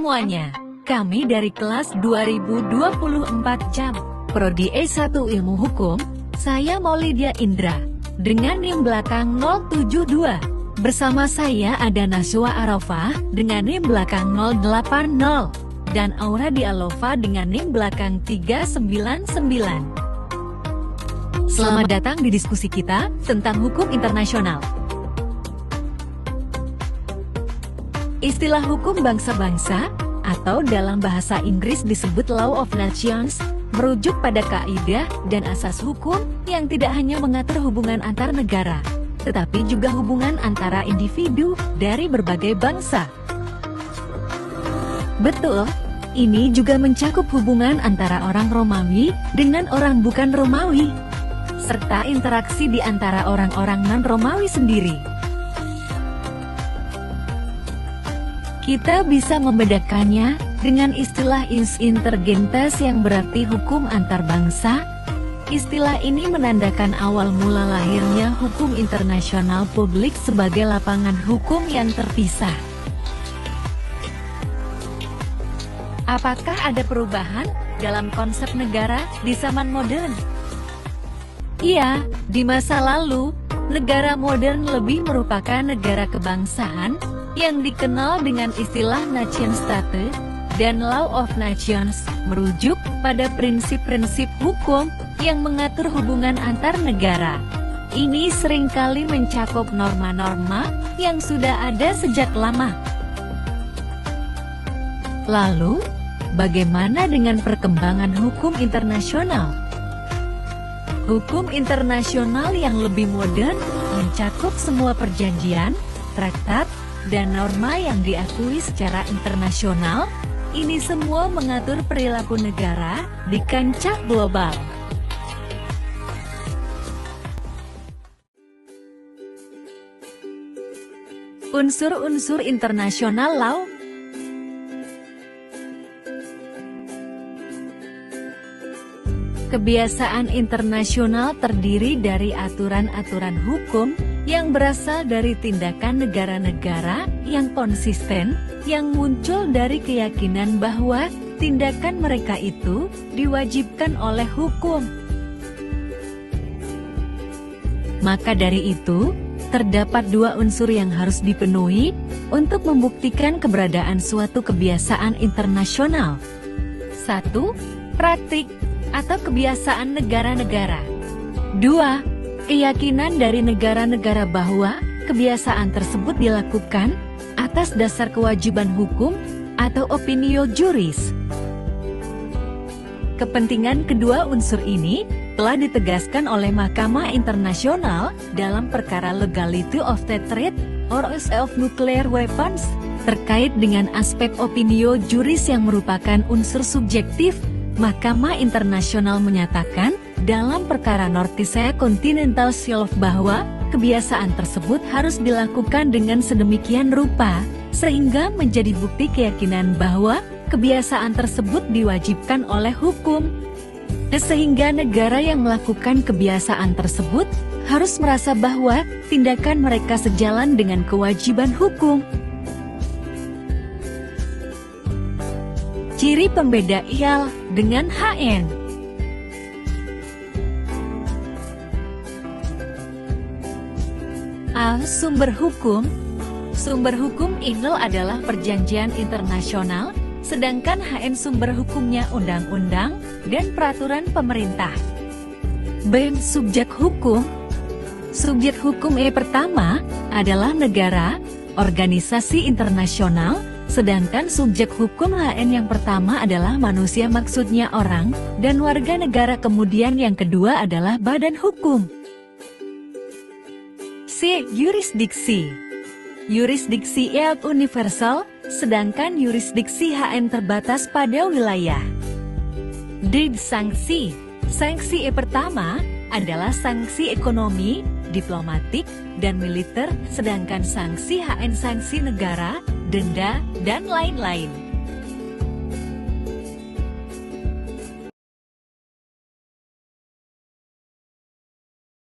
semuanya, kami dari kelas 2024 CAM, Prodi E1 Ilmu Hukum, saya Maulidia Indra, dengan NIM belakang 072. Bersama saya ada Naswa Arafah dengan NIM belakang 080, dan Aura Dialova dengan NIM belakang 399. Selamat datang di diskusi kita tentang hukum internasional. Istilah hukum bangsa-bangsa, atau dalam bahasa Inggris disebut Law of Nations, merujuk pada kaidah dan asas hukum yang tidak hanya mengatur hubungan antar negara, tetapi juga hubungan antara individu dari berbagai bangsa. Betul, ini juga mencakup hubungan antara orang Romawi dengan orang bukan Romawi, serta interaksi di antara orang-orang non-Romawi sendiri. Kita bisa membedakannya dengan istilah ins intergentes yang berarti hukum antar bangsa. Istilah ini menandakan awal mula lahirnya hukum internasional publik sebagai lapangan hukum yang terpisah. Apakah ada perubahan dalam konsep negara di zaman modern? Iya, di masa lalu, negara modern lebih merupakan negara kebangsaan yang dikenal dengan istilah Nation State, dan Law of Nations merujuk pada prinsip-prinsip hukum yang mengatur hubungan antar negara. Ini seringkali mencakup norma-norma yang sudah ada sejak lama. Lalu, bagaimana dengan perkembangan hukum internasional? Hukum internasional yang lebih modern mencakup semua perjanjian, traktat, dan norma yang diakui secara internasional. Ini semua mengatur perilaku negara di kancah global. Unsur-unsur internasional law. Kebiasaan internasional terdiri dari aturan-aturan hukum yang berasal dari tindakan negara-negara yang konsisten, yang muncul dari keyakinan bahwa tindakan mereka itu diwajibkan oleh hukum. Maka dari itu, terdapat dua unsur yang harus dipenuhi untuk membuktikan keberadaan suatu kebiasaan internasional. 1. Praktik atau kebiasaan negara-negara. 2. Keyakinan dari negara-negara bahwa kebiasaan tersebut dilakukan atas dasar kewajiban hukum atau opinio juris. Kepentingan kedua unsur ini telah ditegaskan oleh Mahkamah Internasional dalam perkara Legality of the Trade or Use of Nuclear Weapons terkait dengan aspek opinio juris yang merupakan unsur subjektif. Mahkamah Internasional menyatakan dalam perkara Northeast Continental Shelf bahwa kebiasaan tersebut harus dilakukan dengan sedemikian rupa sehingga menjadi bukti keyakinan bahwa kebiasaan tersebut diwajibkan oleh hukum. Sehingga negara yang melakukan kebiasaan tersebut harus merasa bahwa tindakan mereka sejalan dengan kewajiban hukum. Ciri pembeda IAL dengan HN. A. Sumber hukum. Sumber hukum IAL adalah perjanjian internasional, sedangkan HN sumber hukumnya undang-undang dan peraturan pemerintah. B. Subjek hukum. Subjek hukum pertama adalah negara, organisasi internasional, sedangkan subjek hukum HN yang pertama adalah manusia, maksudnya orang, dan warga negara, kemudian yang kedua adalah badan hukum. C. Yurisdiksi. Yurisdiksi IAL universal, sedangkan yurisdiksi HN terbatas pada wilayah. D. Sanksi. Sanksi pertama adalah sanksi ekonomi, diplomatik, dan militer, sedangkan sanksi HN sanksi negara, denda, dan lain-lain.